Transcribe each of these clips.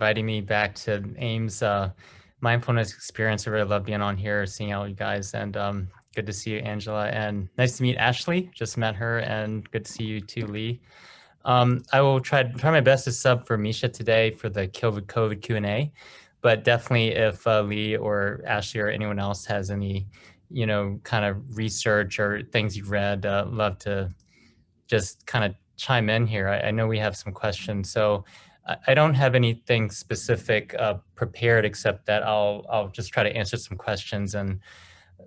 inviting me back to AIM's mindfulness experience. I really love being on here, seeing all you guys, and good to see you, Angela, and nice to meet Ashley. Just met her, and good to see you too, Lee. I will try my best to sub for Misha today for the COVID Q&A, but definitely if Lee or Ashley or anyone else has any, kind of research or things you've read, love to just kind of chime in here. I know we have some questions, so I don't have anything specific prepared, except that I'll just try to answer some questions and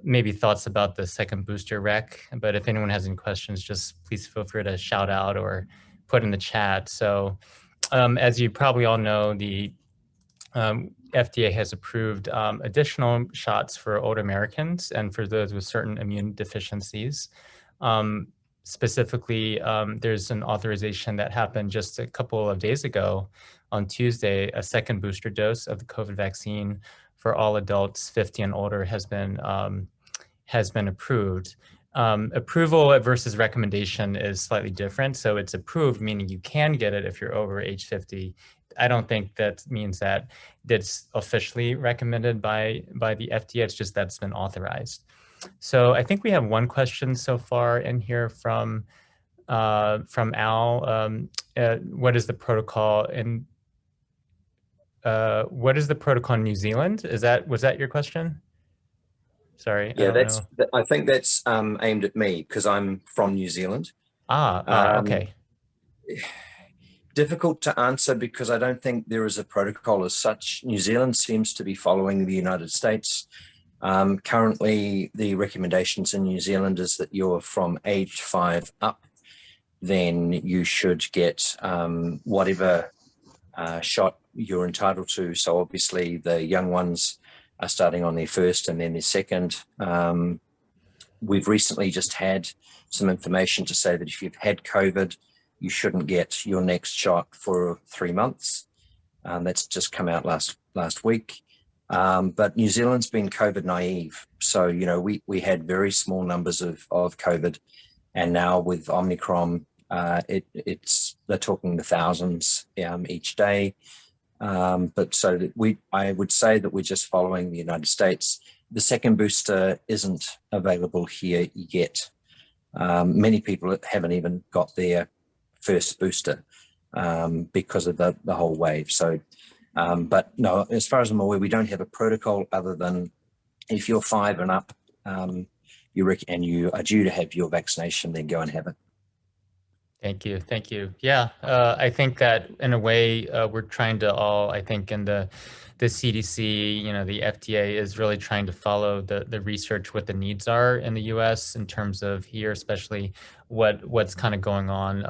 maybe thoughts about the second booster rec. But if anyone has any questions, just please feel free to shout out or put in the chat. So as you probably all know, the FDA has approved additional shots for older Americans and for those with certain immune deficiencies. Specifically, there's an authorization that happened just a couple of days ago on Tuesday. A second booster dose of the COVID vaccine for all adults 50 and older has been approved. Approval versus recommendation is slightly different. So it's approved, meaning you can get it if you're over age 50. I don't think that means that it's officially recommended by the FDA. It's just that it's been authorized. So I think we have one question so far in here from Al. What is the protocol in New Zealand? Was that your question? Sorry. Yeah, I think that's aimed at me because I'm from New Zealand. Okay. Difficult to answer because I don't think there is a protocol as such. New Zealand seems to be following the United States. Currently, the recommendations in New Zealand is that you're from age 5 up, then you should get whatever shot you're entitled to. So obviously the young ones are starting on their first and then their second. We've recently just had some information to say that if you've had COVID, you shouldn't get your next shot for 3 months. That's just come out last week. But New Zealand's been COVID naive. So, we had very small numbers of COVID, and now with Omicron, they're talking the thousands each day. But so that I would say that we're just following the United States. The second booster isn't available here yet. Many people haven't even got their first booster because of the whole wave. So, but no, as far as I'm aware, we don't have a protocol other than if you're 5 and up, and you are due to have your vaccination, then go and have it. Thank you. Thank you. Yeah, I think that in a way we're trying to all, I think in the CDC, the FDA is really trying to follow the research, what the needs are in the US in terms of here, especially what's kind of going on,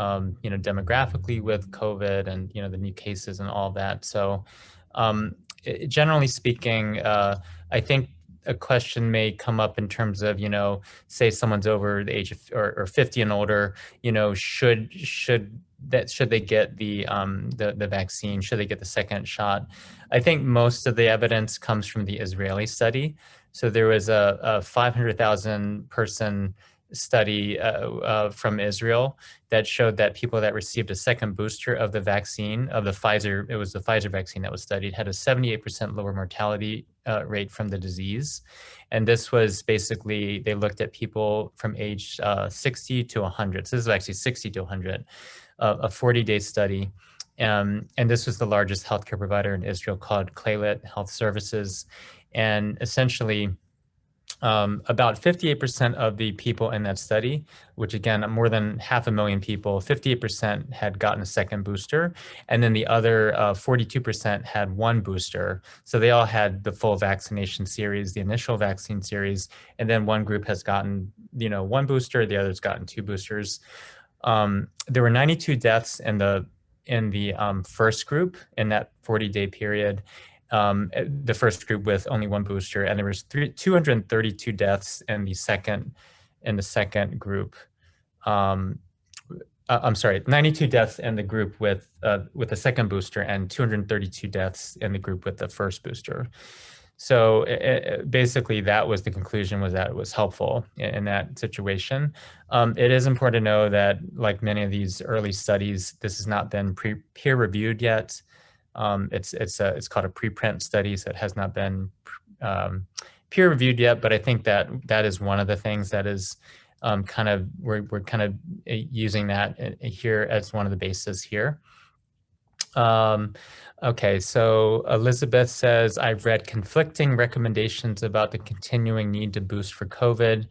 demographically with COVID and, the new cases and all that. So generally speaking, I think a question may come up in terms of, say someone's over the age of or 50 and older, should they get the vaccine? Should they get the second shot? I think most of the evidence comes from the Israeli study. So there was a 500,000 person study from Israel that showed that people that received a second booster of the vaccine, it was the Pfizer vaccine that was studied, had a 78% lower mortality rate from the disease. And this was basically, they looked at people from age 60 to 100. So this is actually 60 to 100, a 40-day study. And this was the largest healthcare provider in Israel called Clalit Health Services. And essentially, about 58% of the people in that study, which again, more than 500,000 people, 58% had gotten a second booster. And then the other 42% had one booster. So they all had the full vaccination series, the initial vaccine series. And then one group has gotten, one booster, the other's gotten 2 boosters. There were 92 deaths in the first group in that 40-day period. The first group with only one booster, and there was 232 deaths in the second group. I'm sorry, 92 deaths in the group with the second booster, and 232 deaths in the group with the first booster. So basically, that was the conclusion, was that it was helpful in that situation. It is important to know that, like many of these early studies, this has not been peer reviewed yet. It's called a preprint study, so it has not been peer reviewed yet. But I think that is one of the things that is kind of we're kind of using that here as one of the bases here. Okay, so Elizabeth says, I've read conflicting recommendations about the continuing need to boost for COVID.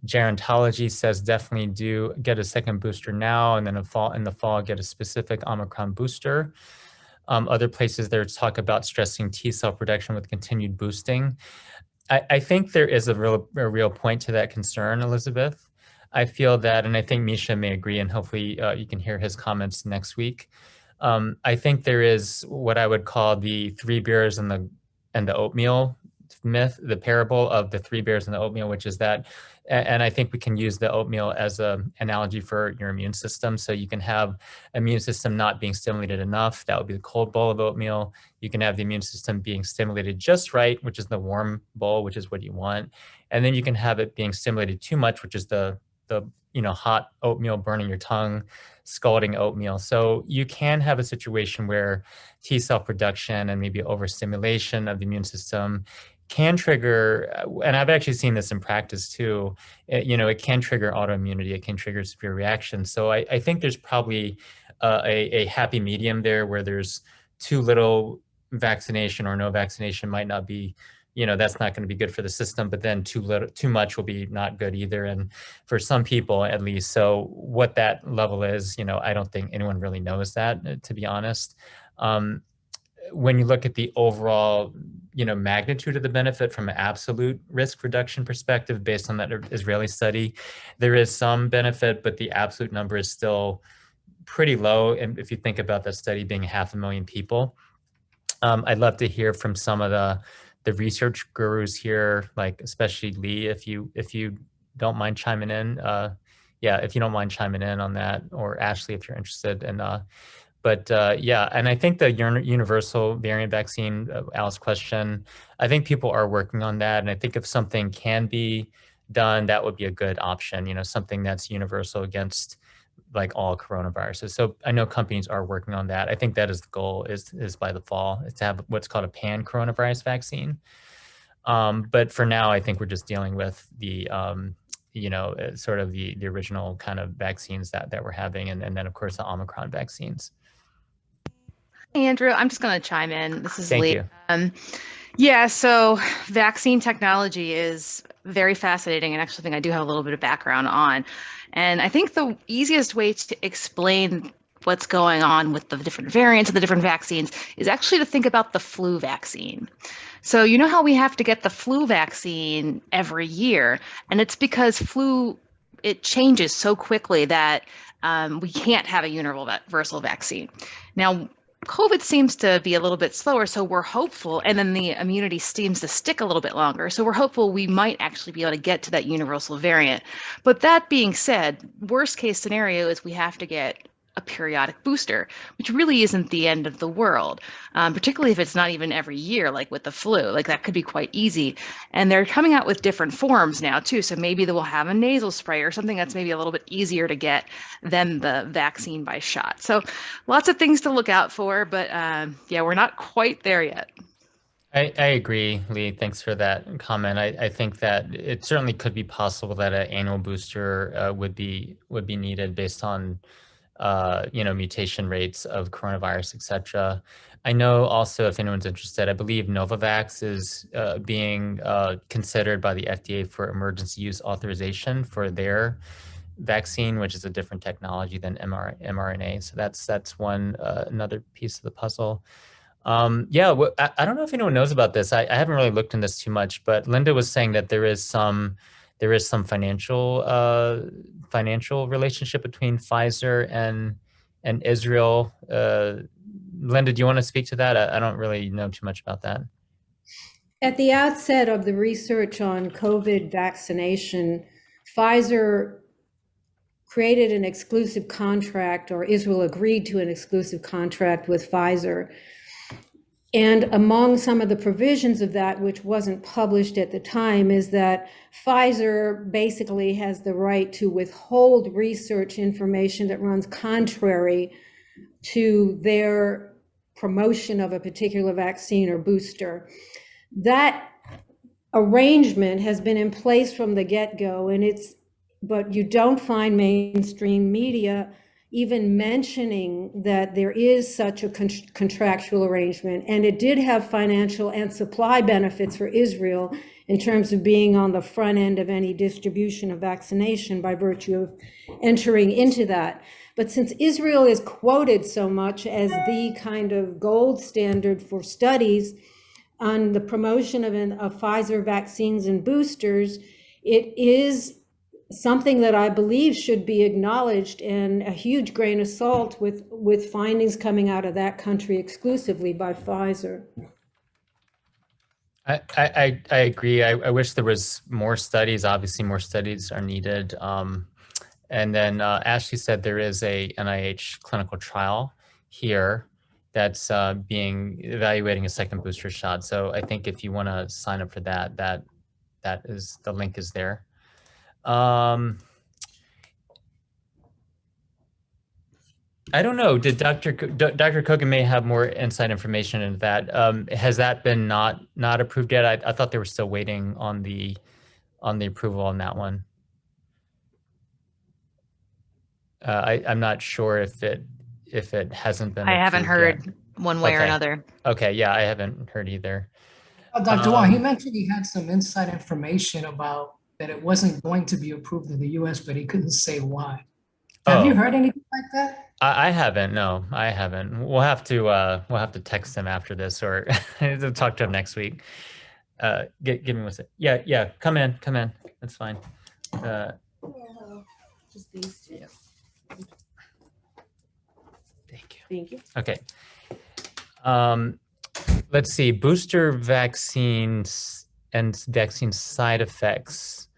Gerontology says definitely do get a second booster now, and then in the fall get a specific Omicron booster. Other places there talk about stressing T cell production with continued boosting. I think there is a real point to that concern, Elizabeth. I feel that, and I think Misha may agree, and hopefully you can hear his comments next week. I think there is what I would call the 3 bears and the oatmeal myth, the parable of the 3 bears and the oatmeal, which is that, and I think we can use the oatmeal as an analogy for your immune system. So you can have immune system not being stimulated enough. That would be the cold bowl of oatmeal. You can have the immune system being stimulated just right, which is the warm bowl, which is what you want. And then you can have it being stimulated too much, which is the hot oatmeal burning your tongue, scalding oatmeal. So you can have a situation where T cell production and maybe overstimulation of the immune system can trigger, and I've actually seen this in practice too, it can trigger autoimmunity, it can trigger severe reactions. So I think there's probably a happy medium there where there's too little vaccination or no vaccination might not be, that's not going to be good for the system, but then too much will be not good either. And for some people at least, so what that level is, I don't think anyone really knows that, to be honest. When you look at the overall, magnitude of the benefit from an absolute risk reduction perspective, based on that Israeli study, there is some benefit, but the absolute number is still pretty low. And if you think about that study being 500,000 people, I'd love to hear from some of the research gurus here, like especially Lee, if you don't mind chiming in. If you don't mind chiming in on that, or Ashley, if you're interested. And and I think the universal variant vaccine, Al's question, I think people are working on that. And I think if something can be done, that would be a good option, something that's universal against like all coronaviruses. So I know companies are working on that. I think that is the goal, is by the fall, is to have what's called a pan coronavirus vaccine. But for now, I think we're just dealing with the, sort of the original kind of vaccines that we're having. And then of course the Omicron vaccines. Andrew, I'm just going to chime in. This is Lee. Thank you. So vaccine technology is very fascinating, and actually I think I do have a little bit of background on. And I think the easiest way to explain what's going on with the different variants of the different vaccines is actually to think about the flu vaccine. So you know how we have to get the flu vaccine every year, and it's because it changes so quickly that we can't have a universal vaccine. Now, COVID seems to be a little bit slower, so we're hopeful, and then the immunity seems to stick a little bit longer. So we're hopeful we might actually be able to get to that universal variant. But that being said, worst case scenario is we have to get a periodic booster, which really isn't the end of the world, particularly if it's not even every year, like with the flu. Like that could be quite easy. And they're coming out with different forms now too. So maybe they will have a nasal spray or something that's maybe a little bit easier to get than the vaccine by shot. So lots of things to look out for, but we're not quite there yet. I agree, Lee. Thanks for that comment. I think that it certainly could be possible that an annual booster would be needed based on mutation rates of coronavirus, et cetera. I know also, if anyone's interested, I believe Novavax is being considered by the FDA for emergency use authorization for their vaccine, which is a different technology than mRNA. So that's one another piece of the puzzle. I don't know if anyone knows about this. I haven't really looked in this too much, but Linda was saying that there is some financial relationship between Pfizer and Israel. Linda, do you want to speak to that? I don't really know too much about that. At the outset of the research on COVID vaccination, Pfizer created an exclusive contract, or Israel agreed to an exclusive contract with Pfizer. And among some of the provisions of that, which wasn't published at the time, is that Pfizer basically has the right to withhold research information that runs contrary to their promotion of a particular vaccine or booster. That arrangement has been in place from the get-go, but you don't find mainstream media even mentioning that there is such a contractual arrangement. And it did have financial and supply benefits for Israel in terms of being on the front end of any distribution of vaccination by virtue of entering into that. But since Israel is quoted so much as the kind of gold standard for studies on the promotion of Pfizer vaccines and boosters, it is something that I believe should be acknowledged, and a huge grain of salt with findings coming out of that country exclusively by Pfizer. I agree. I wish there was more studies. Obviously, more studies are needed. And then Ashley said there is a NIH clinical trial here that's evaluating a second booster shot. So I think if you want to sign up for that, that is, the link is there. I don't know. Did Dr. Kogan may have more inside information into that. Has that been not approved yet? I thought they were still waiting on the approval on that one. I'm not sure if it hasn't been. I haven't heard yet. one way or another. Okay, yeah, I haven't heard either. Dr. Wong, he mentioned he had some inside information about that it wasn't going to be approved in the US, but he couldn't say why. Have you heard anything like that? I haven't. No, I haven't. We'll have to text him after this, or talk to him next week. Give me one second. Yeah. Come in. That's fine. Just these two. Thank you. Okay. Let's see. Booster vaccines and vaccine side effects.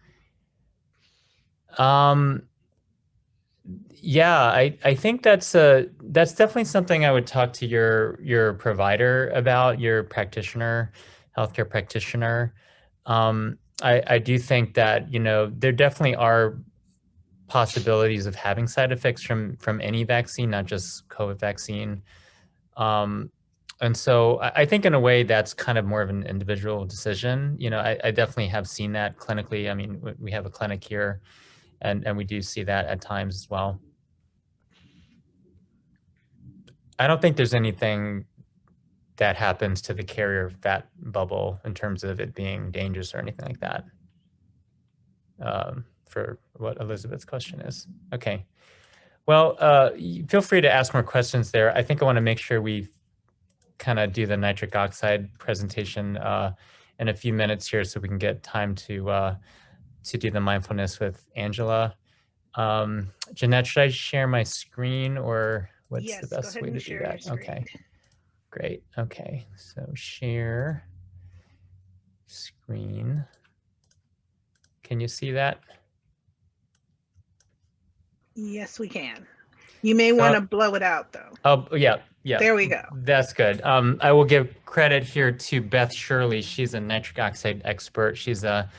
Yeah, I think that's definitely something I would talk to your provider about, your practitioner, healthcare practitioner. I do think that, there definitely are possibilities of having side effects from any vaccine, not just COVID vaccine. And so I think in a way that's kind of more of an individual decision. I definitely have seen that clinically. I mean, we have a clinic here, and we do see that at times as well. I don't think there's anything that happens to the carrier fat bubble in terms of it being dangerous or anything like that. For what Elizabeth's question is. Okay. Well, feel free to ask more questions there. I think I want to make sure we kind of do the nitric oxide presentation in a few minutes here, so we can get time to do the mindfulness with Angela. Jeanette, should I share my screen, or what's the best way to do that? Okay, great. Okay, so share screen. Can you see that? Yes, we can. You may want to blow it out though. Oh, yeah. There we go. That's good. I will give credit here to Beth Shirley. She's a nitric oxide expert. She's a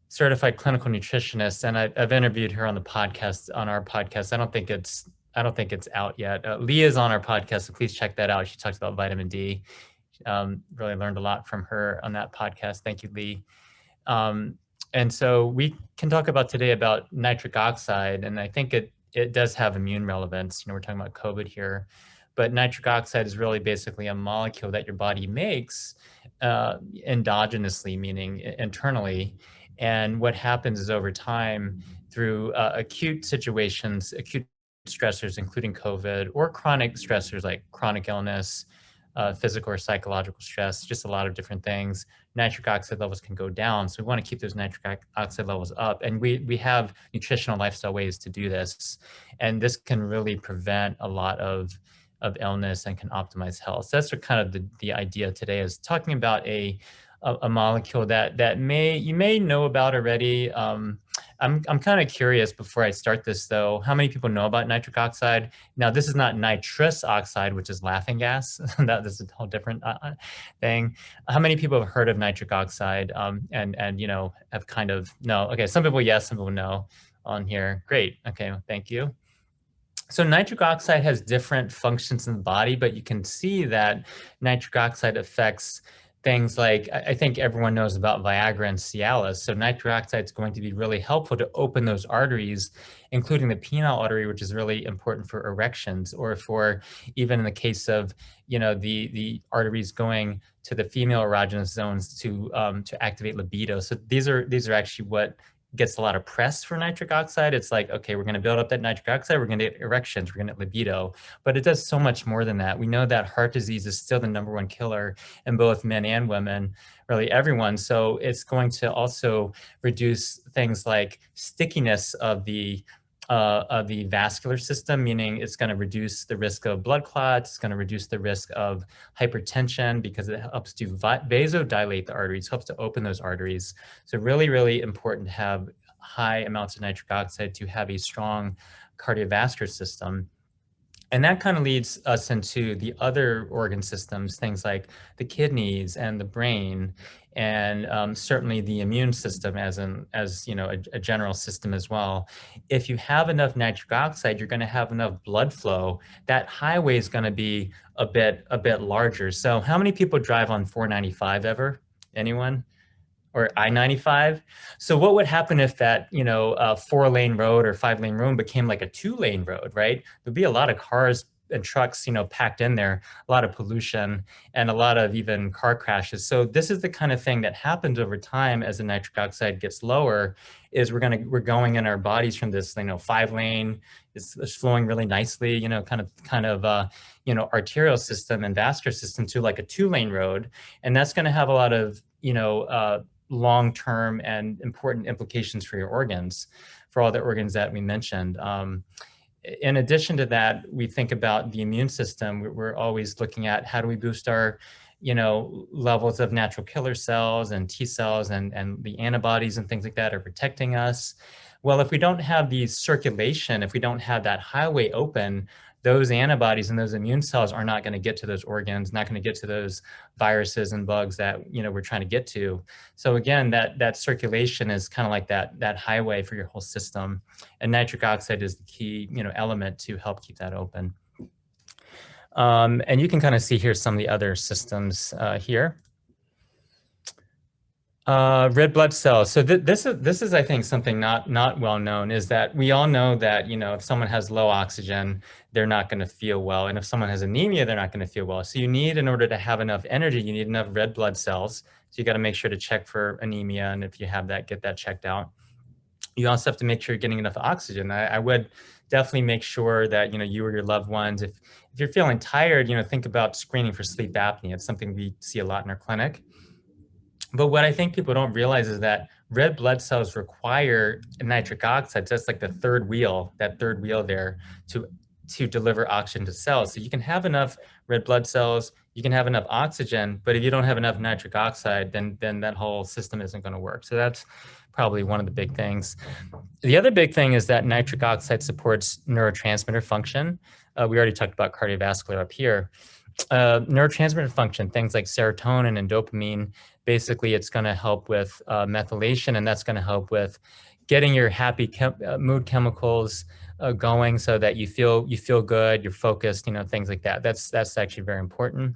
certified clinical nutritionist, and I've interviewed her on our podcast. I don't think it's out yet. Leah's on our podcast, so please check that out. She talks about vitamin D. Really learned a lot from her on that podcast. Thank you, Lee. And so we can talk about today about nitric oxide, and I think it does have immune relevance. We're talking about COVID here, but nitric oxide is really basically a molecule that your body makes endogenously, meaning internally. And what happens is over time, through acute situations, acute stressors, including COVID, or chronic stressors like chronic illness, physical or psychological stress, just a lot of different things, nitric oxide levels can go down. So we want to keep those nitric oxide levels up. And we have nutritional lifestyle ways to do this. And this can really prevent a lot of illness and can optimize health. So that's kind of the idea today, is talking about a molecule that you may know about already. I'm kind of curious, before I start this though, how many people know about nitric oxide? Now, this is not nitrous oxide, which is laughing gas. This is a whole different thing. How many people have heard of nitric oxide and have kind of know? Okay, some people yes, some people no on here. Great. Okay, well, thank you. So nitric oxide has different functions in the body, but you can see that nitric oxide affects things like, I think everyone knows about Viagra and Cialis. So nitric oxide is going to be really helpful to open those arteries, including the penile artery, which is really important for erections, or for even in the case of, the arteries going to the female erogenous zones to activate libido. So these are actually what gets a lot of press for nitric oxide. It's like, okay, we're going to build up that nitric oxide, we're going to get erections, we're going to get libido, but it does so much more than that. We know that heart disease is still the #1 killer in both men and women, really everyone. So it's going to also reduce things like stickiness of the vascular system, meaning it's going to reduce the risk of blood clots, it's going to reduce the risk of hypertension because it helps to vasodilate the arteries, helps to open those arteries. So really, really important to have high amounts of nitric oxide to have a strong cardiovascular system. And that kind of leads us into the other organ systems, things like the kidneys and the brain, and certainly the immune system as a general system as well. If you have enough nitric oxide, you're going to have enough blood flow. That highway is going to be a bit larger. So how many people drive on 495 ever? Anyone? Or I-95. So what would happen if that, 4-lane road or 5-lane road became like a 2-lane road, right? There'd be a lot of cars and trucks, packed in there, a lot of pollution and a lot of even car crashes. So this is the kind of thing that happens over time as the nitric oxide gets lower, is we're going in our bodies from this, 5-lane, it's flowing really nicely, kind of arterial system and vascular system to like a 2-lane road. And that's going to have a lot of, long-term and important implications for your organs, for all the organs that we mentioned. In addition to that, we think about the immune system. We're always looking at how do we boost our, levels of natural killer cells and T cells, and the antibodies and things like that are protecting us. Well, if we don't have the circulation, if we don't have that highway open, those antibodies and those immune cells are not going to get to those organs, not going to get to those viruses and bugs that we're trying to get to. So again, that circulation is kind of like that highway for your whole system, and nitric oxide is the key element to help keep that open. And you can kind of see here some of the other systems here. Red blood cells. So this is, I think, something not well known, is that we all know that, if someone has low oxygen, they're not going to feel well. And if someone has anemia, they're not going to feel well. So you need, in order to have enough energy, you need enough red blood cells. So you got to make sure to check for anemia. And if you have that, get that checked out. You also have to make sure you're getting enough oxygen. I would definitely make sure that, you or your loved ones, if you're feeling tired, think about screening for sleep apnea. It's something we see a lot in our clinic. But what I think people don't realize is that red blood cells require nitric oxide. So that's like the third wheel, there to deliver oxygen to cells. So you can have enough red blood cells, you can have enough oxygen, but if you don't have enough nitric oxide, then that whole system isn't going to work. So that's probably one of the big things. The other big thing is that nitric oxide supports neurotransmitter function. We already talked about cardiovascular up here. Neurotransmitter function, things like serotonin and dopamine, basically it's going to help with methylation, and that's going to help with getting your happy mood chemicals going, so that you feel good, you're focused, things like that. That's actually very important.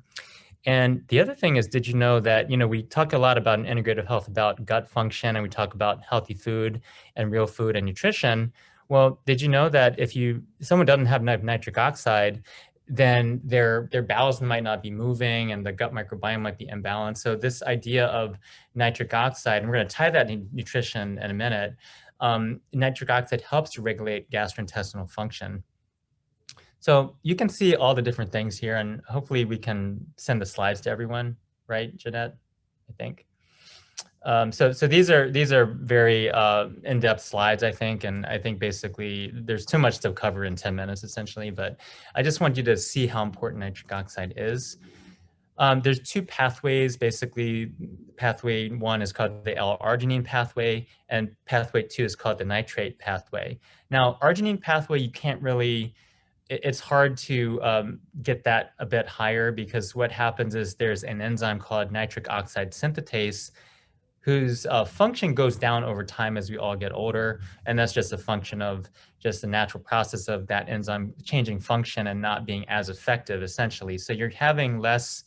And the other thing is, did you know that, we talk a lot about in integrative health about gut function, and we talk about healthy food and real food and nutrition. Well, did you know that if someone doesn't have nitric oxide, then their bowels might not be moving and the gut microbiome might be imbalanced. So this idea of nitric oxide, and we're going to tie that in nutrition in a minute, nitric oxide helps to regulate gastrointestinal function. So you can see all the different things here, and hopefully we can send the slides to everyone, right, Jeanette? I think. So these are very in-depth slides, I think, and I think basically there's too much to cover in 10 minutes essentially, but I just want you to see how important nitric oxide is. There's two pathways, basically. Pathway 1 is called the L-arginine pathway, and pathway 2 is called the nitrate pathway. Now, arginine pathway, you can't really, it's hard to get that a bit higher, because what happens is there's an enzyme called nitric oxide synthetase, whose function goes down over time as we all get older. And that's just a function of just the natural process of that enzyme changing function and not being as effective, essentially. So you're having less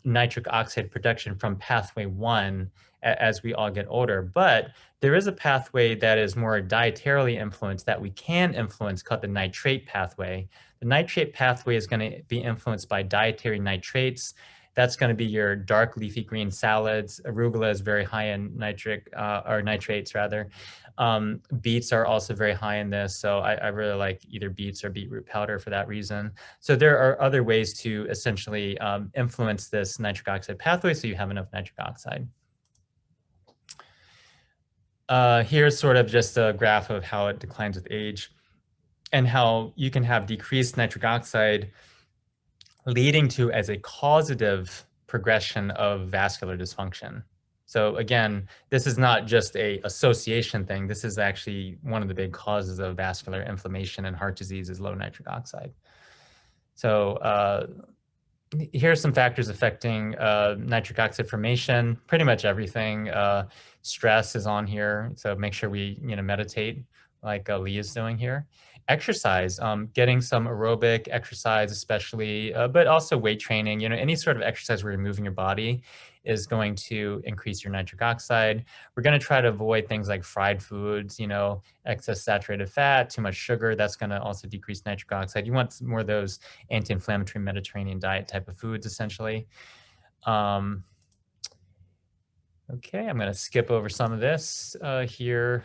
nitric oxide production from pathway 1 as we all get older. But there is a pathway that is more dietarily influenced that we can influence, called the nitrate pathway. The nitrate pathway is going to be influenced by dietary nitrates. That's going to be your dark leafy green salads. Arugula is very high in nitric, or nitrates rather. Beets are also very high in this. So I really like either beets or beetroot powder for that reason. So there are other ways to essentially influence this nitric oxide pathway so you have enough nitric oxide. Here's sort of just a graph of how it declines with age and how you can have decreased nitric oxide leading to as a causative progression of vascular dysfunction. So again, this is not just a association thing. This is actually one of the big causes of vascular inflammation and heart disease is low nitric oxide. So here are some factors affecting nitric oxide formation. Pretty much everything. Stress is on here, so make sure we meditate like Lee is doing here. Exercise, getting some aerobic exercise especially, but also weight training. Any sort of exercise where you're moving your body is going to increase your nitric oxide. We're going to try to avoid things like fried foods, excess saturated fat, too much sugar. That's going to also decrease nitric oxide. You want more of those anti-inflammatory Mediterranean diet type of foods, essentially. Okay, I'm going to skip over some of this here.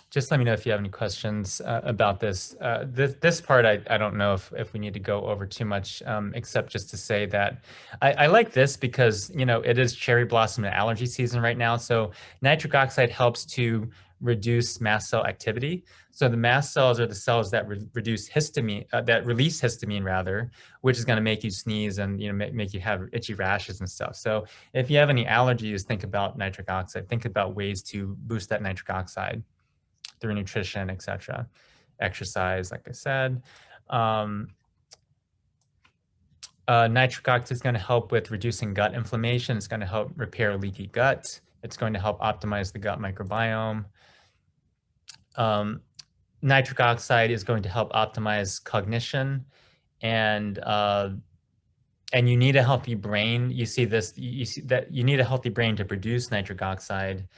Just let me know if you have any questions about this. This part, I don't know if we need to go over too much, except just to say that I like this because, it is cherry blossom and allergy season right now. So nitric oxide helps to reduce mast cell activity. So the mast cells are the cells that reduce histamine, that release histamine rather, which is going to make you sneeze and make you have itchy rashes and stuff. So if you have any allergies, think about nitric oxide. Think about ways to boost that nitric oxide through nutrition, etc. Exercise, like I said. Nitric oxide is going to help with reducing gut inflammation. It's going to help repair leaky gut. It's going to help optimize the gut microbiome. Nitric oxide is going to help optimize cognition, and you need a healthy brain. You see that you need a healthy brain to produce nitric oxide.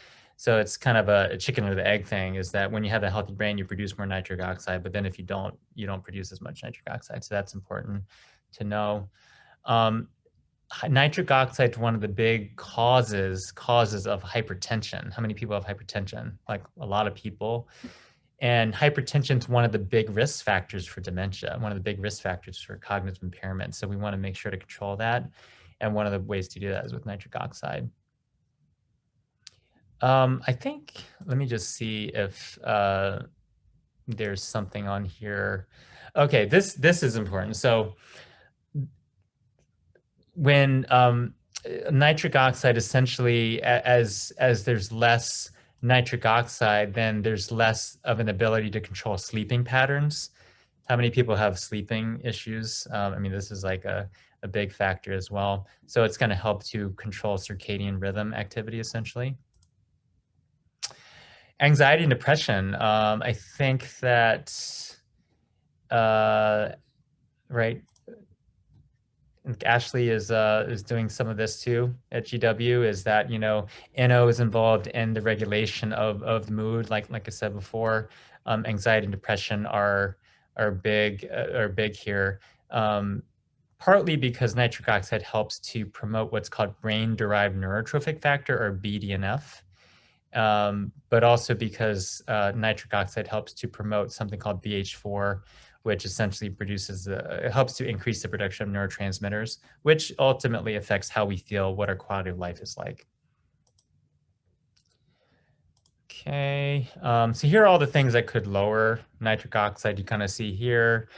So it's kind of a chicken or the egg thing, is that when you have a healthy brain, you produce more nitric oxide, but then if you don't produce as much nitric oxide. So that's important to know. Nitric oxide is one of the big causes of hypertension. How many people have hypertension? Like a lot of people. And hypertension is one of the big risk factors for dementia, one of the big risk factors for cognitive impairment. So we want to make sure to control that. And one of the ways to do that is with nitric oxide. I think, let me just see if there's something on here. Okay, this is important. So when nitric oxide, essentially, as there's less nitric oxide, then there's less of an ability to control sleeping patterns. How many people have sleeping issues? I mean, this is like a big factor as well. So it's going to help to control circadian rhythm activity, essentially. Anxiety and depression. I think that, right, Ashley is doing some of this too at GW, is that, NO is involved in the regulation of the mood. Like I said before, anxiety and depression are big here. Partly because nitric oxide helps to promote what's called brain-derived neurotrophic factor, or BDNF. But also because nitric oxide helps to promote something called BH4, which essentially it helps to increase the production of neurotransmitters, which ultimately affects how we feel, what our quality of life is like. Okay, so here are all the things that could lower nitric oxide. You kind of see here,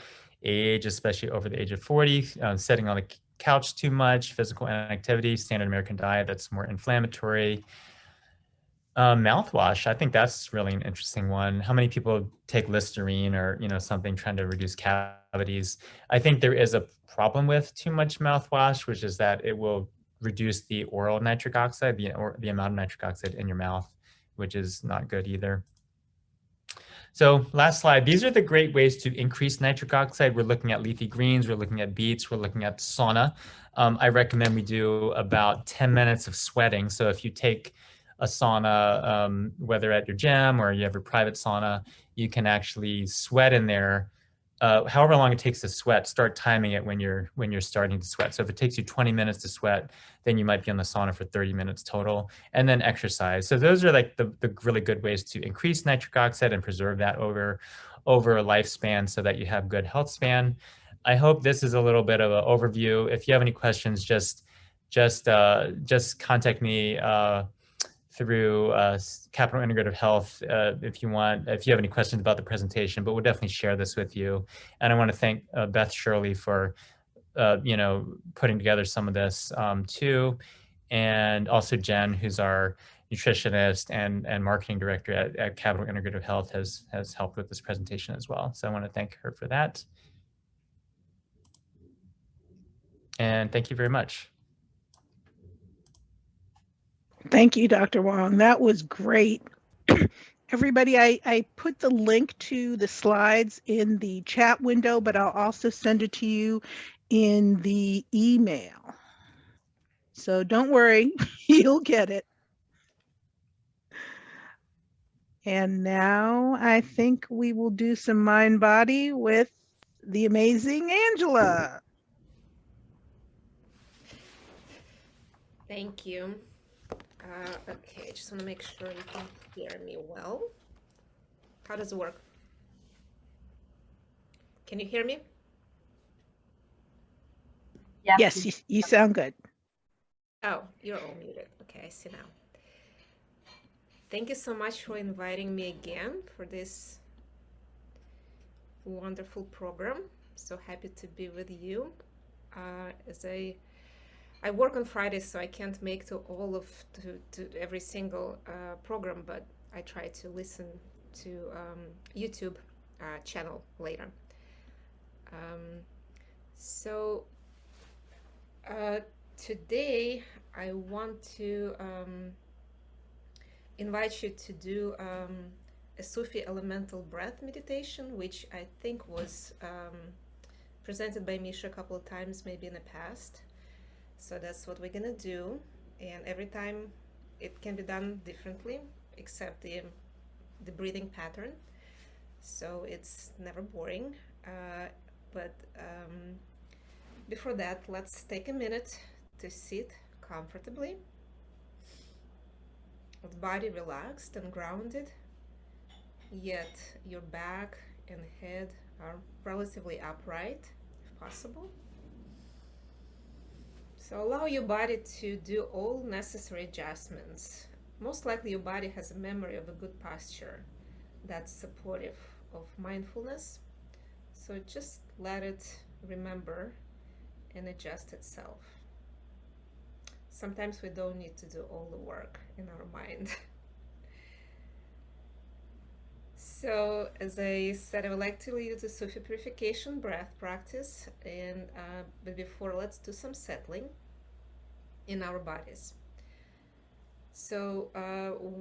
age, especially over the age of 40, sitting on the couch too much, physical inactivity, standard American diet that's more inflammatory, Mouthwash, I think that's really an interesting one. How many people take Listerine or, something trying to reduce cavities? I think there is a problem with too much mouthwash, which is that it will reduce the oral nitric oxide, the amount of nitric oxide in your mouth, which is not good either. So last slide, these are the great ways to increase nitric oxide. We're looking at leafy greens, we're looking at beets, we're looking at sauna. I recommend we do about 10 minutes of sweating. So if you take a sauna, whether at your gym or you have a private sauna, you can actually sweat in there. However long it takes to sweat, start timing it when you're starting to sweat. So if it takes you 20 minutes to sweat, then you might be on the sauna for 30 minutes total, and then exercise. So those are like the really good ways to increase nitric oxide and preserve that over a lifespan so that you have good health span. I hope this is a little bit of an overview. If you have any questions, just contact me through Capital Integrative Health if you have any questions about the presentation, but we'll definitely share this with you. And I want to thank Beth Shirley for putting together some of this too, and also Jen, who's our nutritionist and marketing director at Capital Integrative Health, has helped with this presentation as well. So I want to thank her for that. And thank you very much. Thank you, Dr. Wong. That was great. Everybody, I put the link to the slides in the chat window, but I'll also send it to you in the email. So don't worry, you'll get it. And now I think we will do some mind body with the amazing Angela. Thank you. Okay, I just want to make sure you can hear me well. How does it work? Can you hear me? Yeah. Yes, you sound good. Oh, you're all muted. Okay, I see now. Thank you so much for inviting me again for this wonderful program. So happy to be with you. As I work on Fridays, so I can't make to every single program, but I try to listen to YouTube channel later. Today I want to invite you to do a Sufi elemental breath meditation, which I think was presented by Misha a couple of times, maybe in the past. So that's what we're gonna do, and every time it can be done differently, except the breathing pattern. So it's never boring. But before that, let's take a minute to sit comfortably, with the body relaxed and grounded, yet your back and head are relatively upright, if possible. So allow your body to do all necessary adjustments. Most likely your body has a memory of a good posture that's supportive of mindfulness. So just let it remember and adjust itself. Sometimes we don't need to do all the work in our mind. So as I said, I would like to lead you to Sufi purification breath practice, and but before, let's do some settling in our bodies. So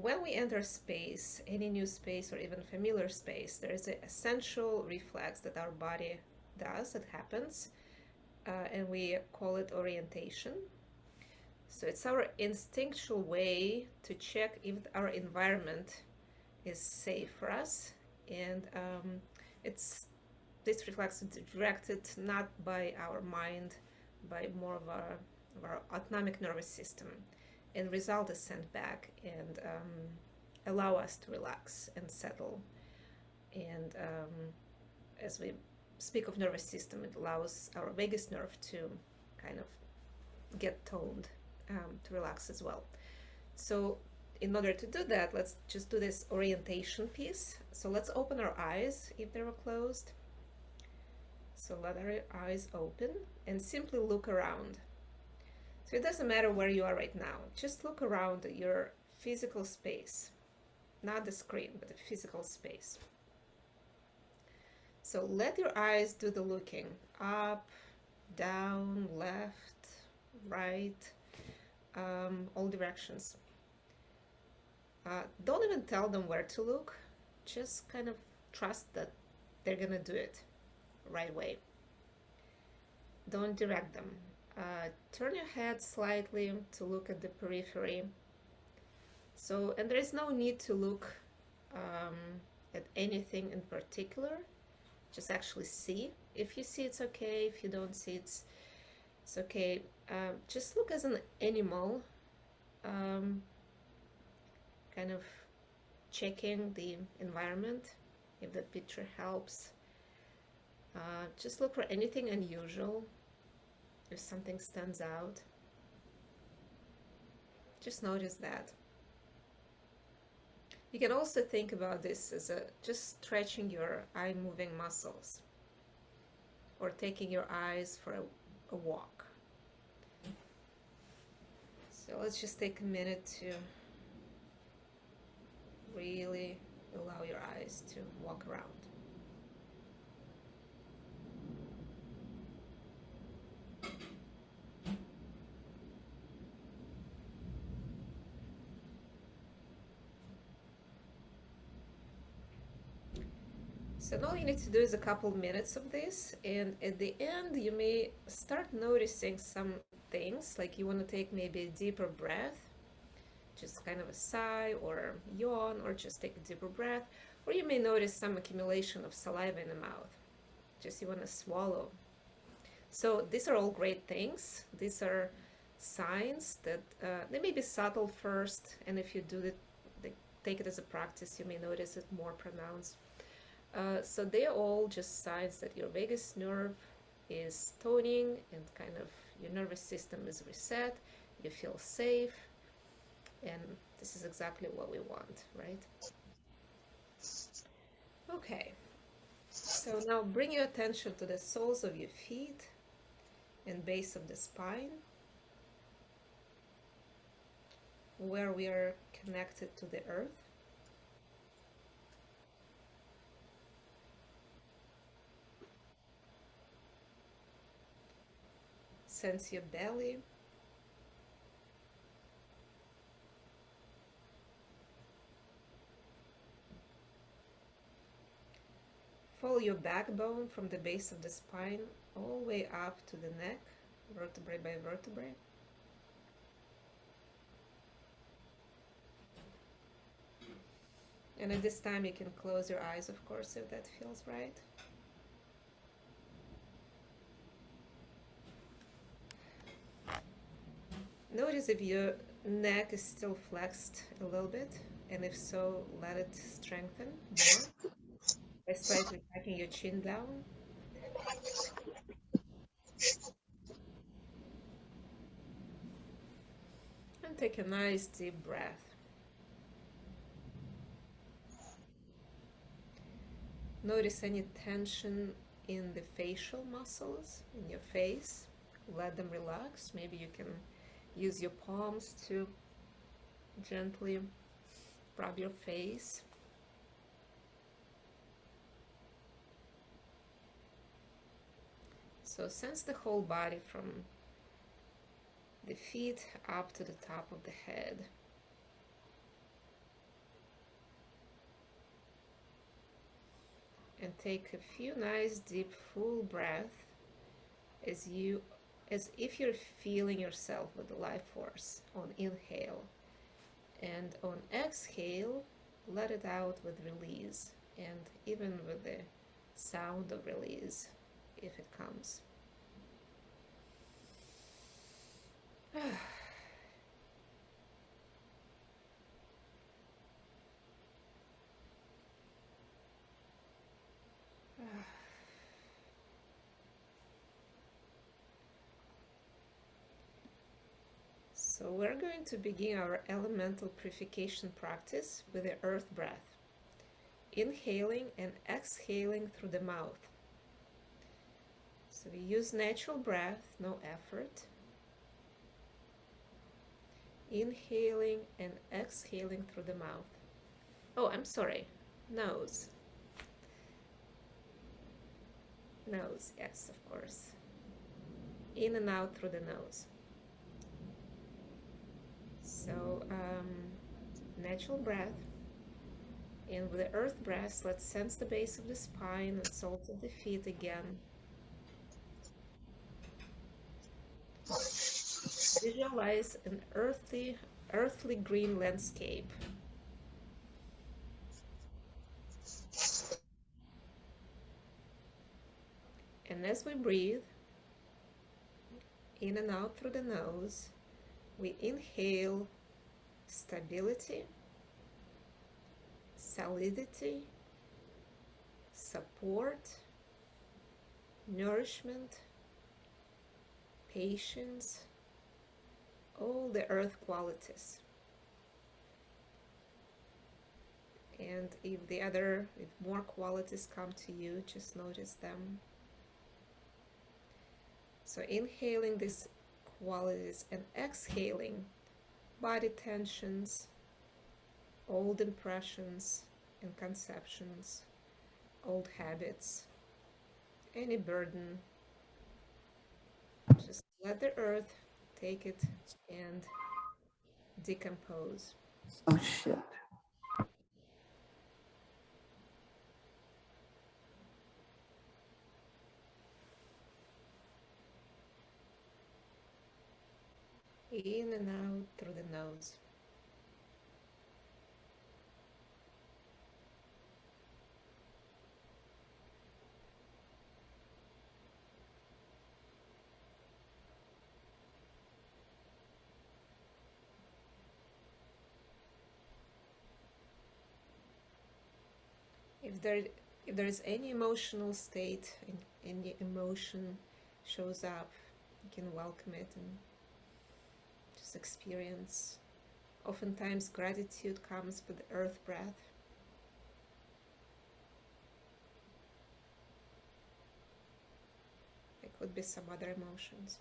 when we enter space, any new space or even familiar space, there is an essential reflex that our body does, that happens, and we call it orientation. So it's our instinctual way to check if our environment is safe for us, and this reflex is directed not by our mind, by more of our autonomic nervous system, and result is sent back and allow us to relax and settle. And as we speak of nervous system, it allows our vagus nerve to kind of get toned, to relax as well. So in order to do that, let's just do this orientation piece. So let's open our eyes if they were closed. So let our eyes open and simply look around. So it doesn't matter where you are right now. Just look around your physical space, not the screen, but the physical space. So let your eyes do the looking, up, down, left, right, all directions. Don't even tell them where to look, just kind of trust that they're gonna do it right way. Don't direct them. Turn your head slightly to look at the periphery. So, and there is no need to look at anything in particular. Just actually see. If you see, it's okay. If you don't see, it's okay. Just look as an animal, kind of checking the environment, if that picture helps. Just look for anything unusual. If something stands out, just notice that. You can also think about this as just stretching your eye moving muscles, or taking your eyes for a walk. So let's just take a minute to really allow your eyes to walk around. So all you need to do is a couple minutes of this, and at the end you may start noticing some things, like you want to take maybe a deeper breath, just kind of a sigh or yawn, or just take a deeper breath, or you may notice some accumulation of saliva in the mouth, just you want to swallow. So these are all great things. These are signs that they may be subtle first, and if you do take it as a practice, you may notice it more pronounced. So they're all just signs that your vagus nerve is toning, and kind of your nervous system is reset, you feel safe, and this is exactly what we want, right? Okay, so now bring your attention to the soles of your feet and base of the spine, where we are connected to the earth. Sense your belly. Follow your backbone from the base of the spine all the way up to the neck, vertebrae by vertebrae. And at this time you can close your eyes, of course, if that feels right. Notice if your neck is still flexed a little bit, and if so, let it strengthen more by slightly backing your chin down. And take a nice deep breath. Notice any tension in the facial muscles in your face. Let them relax. Maybe you can use your palms to gently rub your face. So sense the whole body from the feet up to the top of the head. And take a few nice deep full breaths as if you're feeling yourself with the life force on inhale, and on exhale let it out with release, and even with the sound of release if it comes. So we're going to begin our elemental purification practice with the earth breath, inhaling and exhaling through the mouth. So we use natural breath, no effort. Inhaling and exhaling through the mouth. Oh, I'm sorry. Nose. Nose, yes, of course. In and out through the nose. So, natural breath. And with the earth breath, let's sense the base of the spine and soles of the feet again. Visualize an earthly green landscape. And as we breathe in and out through the nose, we inhale stability, solidity, support, nourishment, patience, all the earth qualities. And if more qualities come to you, just notice them. So inhaling these qualities and exhaling body tensions, old impressions and conceptions, old habits, any burden. Just let the earth take it and decompose. Oh, shit. In and out through the nose. If there is any emotional state, any emotion shows up, you can welcome it and just experience. Oftentimes gratitude comes with the earth breath. There could be some other emotions.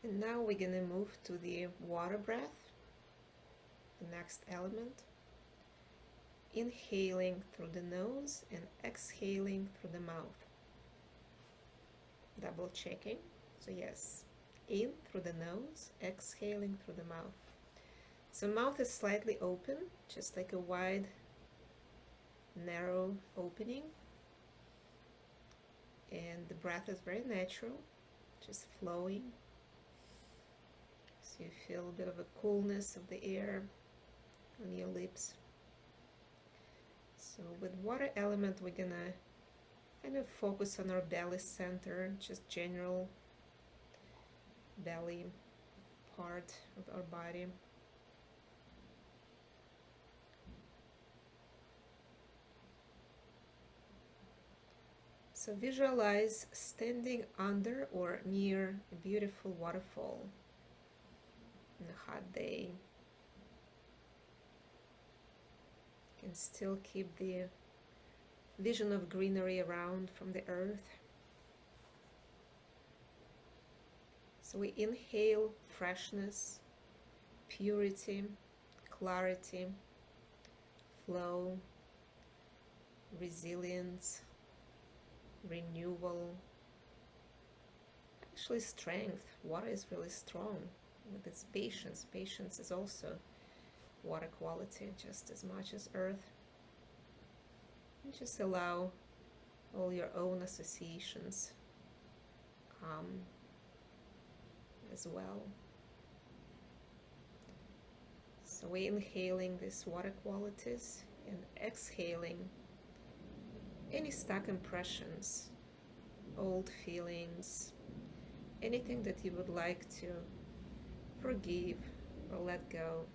And now we're going to move to the water breath, the next element. Inhaling through the nose and exhaling through the mouth. Double checking. So yes, in through the nose, exhaling through the mouth. So mouth is slightly open, just like a wide, narrow opening. And the breath is very natural, just flowing. So you feel a bit of a coolness of the air on your lips. So with water element, we're gonna kind of focus on our belly center, just general belly part of our body. So visualize standing under or near a beautiful waterfall on a hot day. You can still keep the vision of greenery around from the earth. So we inhale freshness, purity, clarity, flow, resilience, renewal, actually strength. Water is really strong with its patience. Patience is also water quality just as much as earth. And just allow all your own associations come as well. So we're inhaling these water qualities and exhaling any stuck impressions, old feelings, anything that you would like to forgive or let go.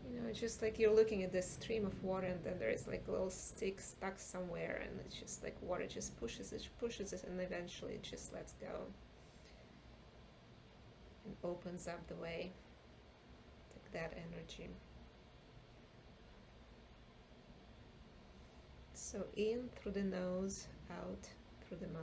You know, it's just like you're looking at this stream of water, and then there is like a little stick stuck somewhere, and it's just like water just pushes it, and eventually it just lets go and opens up the way. Take that energy. So in through the nose, out through the mouth.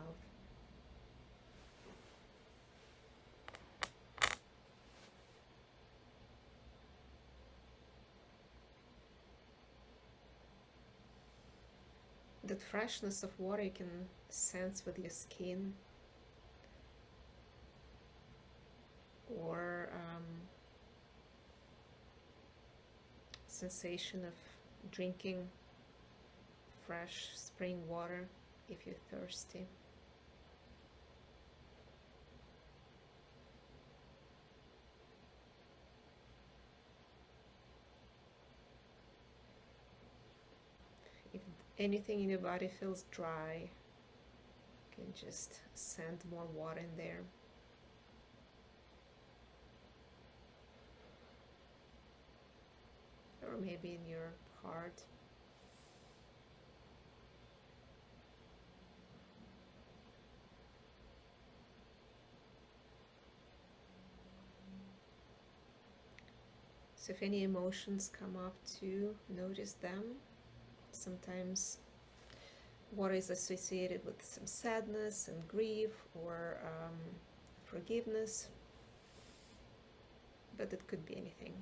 That freshness of water you can sense with your skin, or sensation of drinking fresh spring water if you're thirsty. If anything in your body feels dry, you can just send more water in there. Or maybe in your heart. So if any emotions come up too, notice them. Sometimes water is associated with some sadness and grief, or forgiveness, but it could be anything.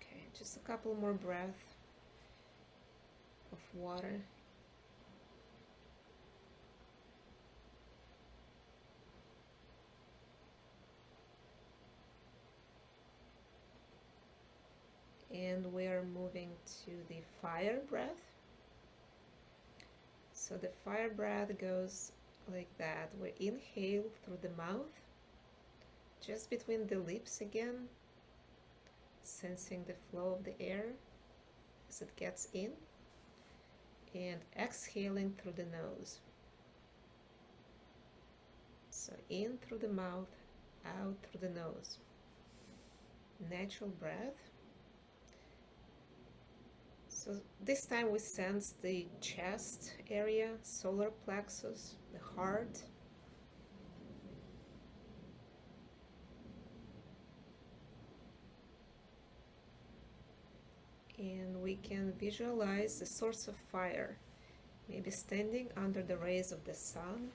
Okay, just a couple more breaths of water. And we are moving to the fire breath. So the fire breath goes like that. We inhale through the mouth, just between the lips again, sensing the flow of the air as it gets in, and exhaling through the nose. So in through the mouth, out through the nose. Natural breath. So this time we sense the chest area, solar plexus, the heart. And we can visualize the source of fire, maybe standing under the rays of the sun,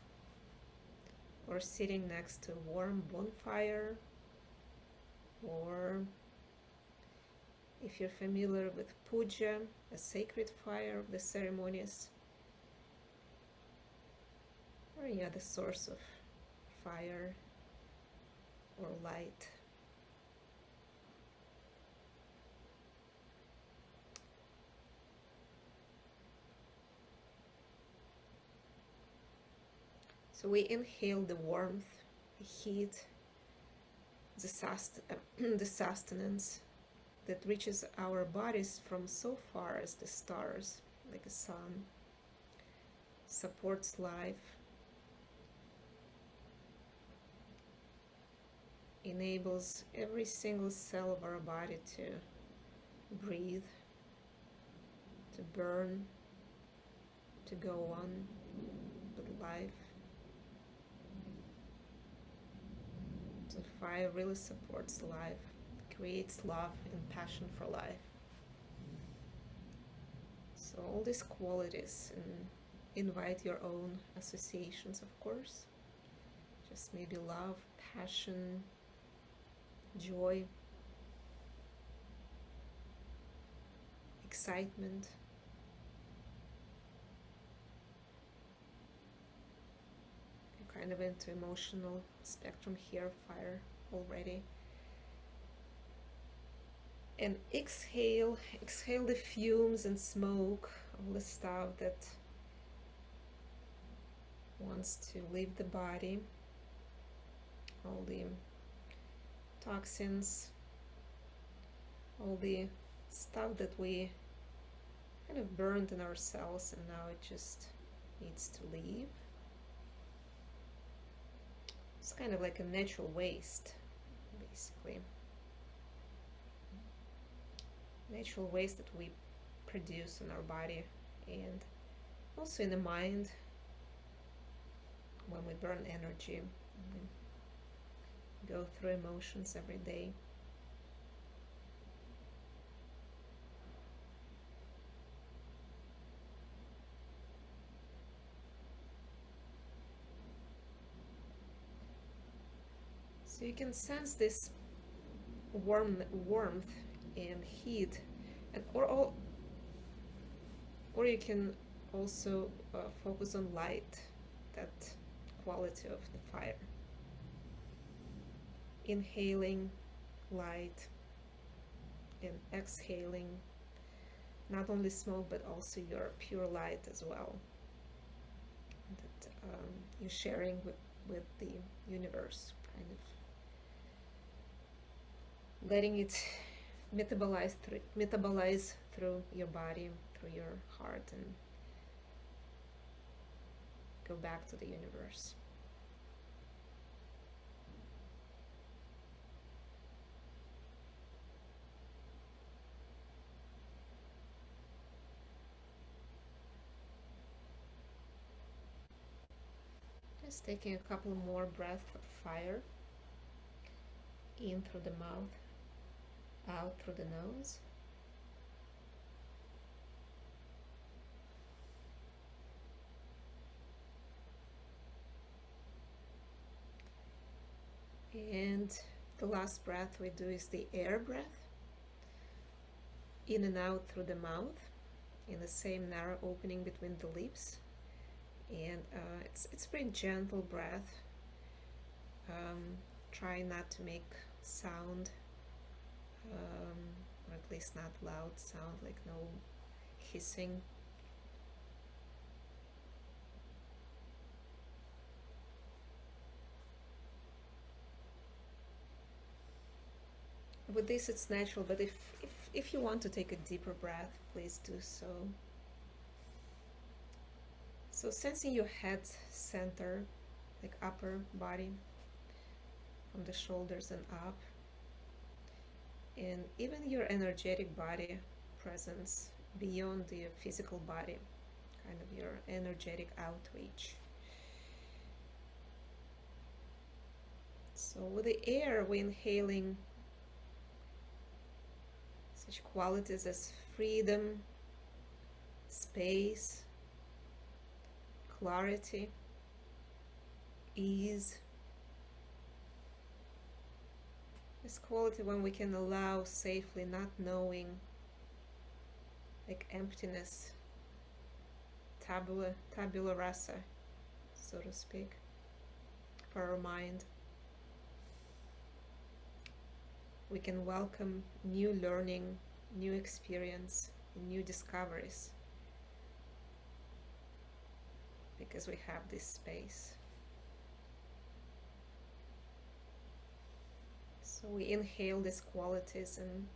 or sitting next to a warm bonfire, or if you're familiar with puja, a sacred fire of the ceremonies, or any other source of fire or light. So we inhale the warmth, the heat, the sustenance that reaches our bodies from so far as the stars, like a sun, supports life, enables every single cell of our body to breathe, to burn, to go on with life. So fire really supports life, creates love and passion for life. So all these qualities, and invite your own associations, of course. Just maybe love, passion, joy, excitement. I'm kind of into emotional spectrum here, fire already. And exhale the fumes and smoke, all the stuff that wants to leave the body, all the toxins, all the stuff that we kind of burned in our cells, and now it just needs to leave. It's kind of like a natural waste, basically. Natural waste that we produce in our body and also in the mind when we burn energy, we go through emotions every day. So you can sense this warmth and heat, and or you can also focus on light, that quality of the fire. Inhaling light and exhaling not only smoke but also your pure light as well, that you're sharing with the universe, kind of letting it metabolize through your body, through your heart, and go back to the universe. Just taking a couple more breaths of fire in through the mouth, out through the nose. And the last breath we do is the air breath, in and out through the mouth, in the same narrow opening between the lips. And it's pretty gentle breath. Try not to make sound, or at least not loud sound, like no hissing. With this it's natural, but if you want to take a deeper breath, please do so. So sensing your head center, like upper body, from the shoulders and up, and even your energetic body presence beyond the physical body, kind of your energetic outreach. So with the air, we're inhaling such qualities as freedom, space, clarity, ease. This quality when we can allow safely, not knowing, like emptiness, tabula rasa, so to speak, for our mind. We can welcome new learning, new experience, new discoveries, because we have this space. So we inhale these qualities and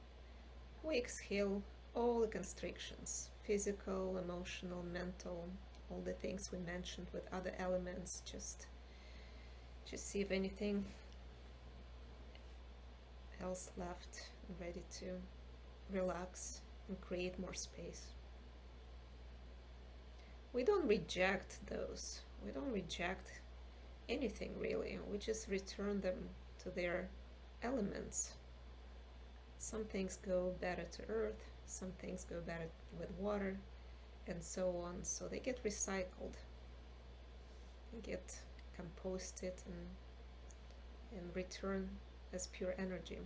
we exhale all the constrictions, physical, emotional, mental, all the things we mentioned with other elements. Just see if anything else left and ready to relax and create more space. We don't reject those. We don't reject anything really. We just return them to their elements. Some things go better to earth, some things go better with water, and so on. So they get recycled, they get composted and return as pure energy.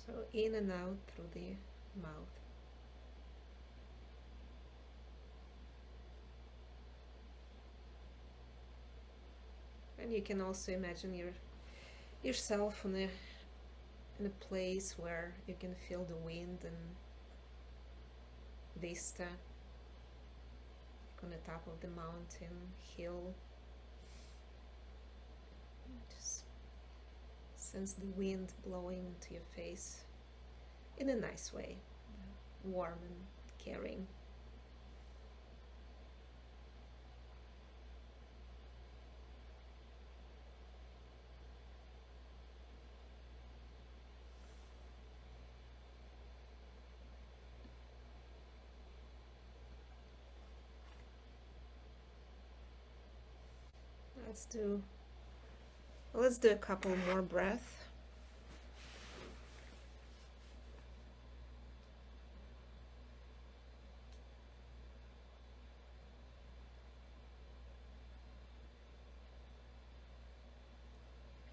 So in and out through the mouth. And you can also imagine yourself in a place where you can feel the wind and vista, like on the top of the mountain, hill. Just sense the wind blowing to your face in a nice way, warm and caring. Let's do a couple more breaths.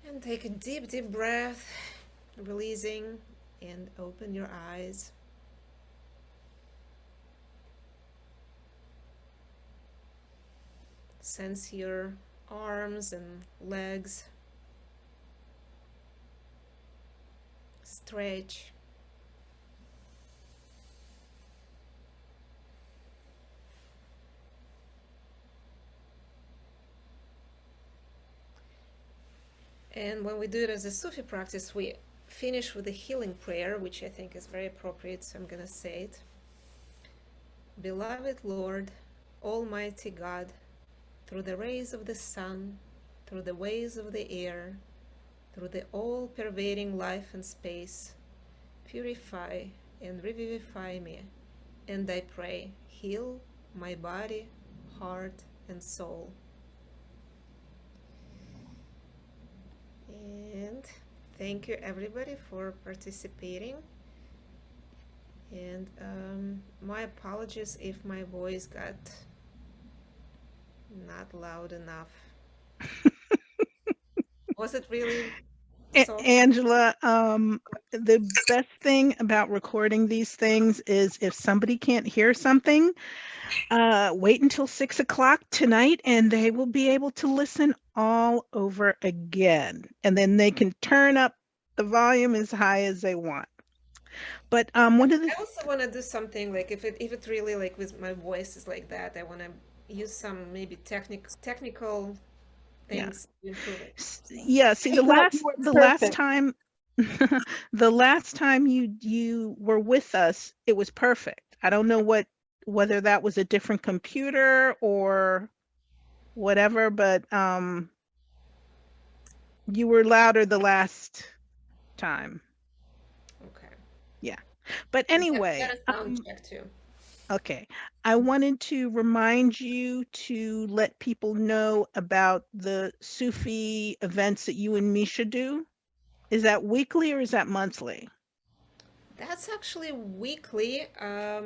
And take a deep, deep breath, releasing, and open your eyes. Sense your arms and legs. Stretch. And when we do it as a Sufi practice, we finish with a healing prayer, which I think is very appropriate, so I'm going to say it. Beloved Lord, Almighty God, through the rays of the sun, through the waves of the air, through the all-pervading life and space, purify and revivify me, and I pray, heal my body, heart, and soul. And thank you everybody for participating. And my apologies if my voice got not loud enough. Was it really soft? Angela, the best thing about recording these things is if somebody can't hear something, wait until 6 o'clock tonight and they will be able to listen all over again. And then they can turn up the volume as high as they want. But one of the I also want to do something like if it really like with my voice is like that, I want to use some maybe technical things to improve it. Yeah, see the last time the last time you were with us, it was perfect. I don't know whether that was a different computer or whatever, but you were louder the last time. Okay. Yeah. But anyway, got a sound check too. Okay. I wanted to remind you to let people know about the Sufi events that you and Misha do. Is that weekly or is that monthly? That's actually weekly. I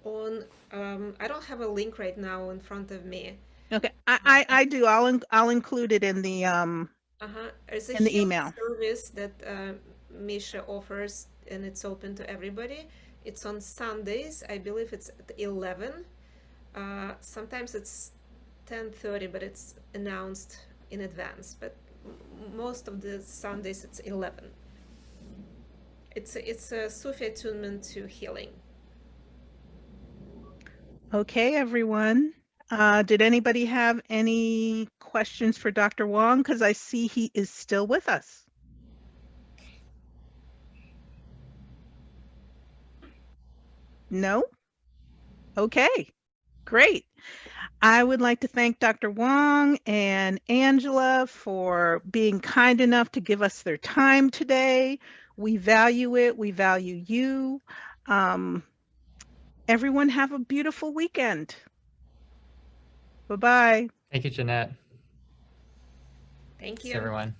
don't have a link right now in front of me. Okay, I do. I'll include it in the There's a in the healing email. service that Misha offers, and it's open to everybody. It's on Sundays. I believe it's at 11. Sometimes it's 10:30, but it's announced in advance. But most of the Sundays it's 11. It's a Sufi attunement to healing. Okay, everyone. Did anybody have any questions for Dr. Wong? Because I see he is still with us. No? Okay, great. I would like to thank Dr. Wong and Angela for being kind enough to give us their time today. We value it. We value you. Everyone have a beautiful weekend. Bye-bye. Thank you, Jeanette. Thank you. Thanks, everyone.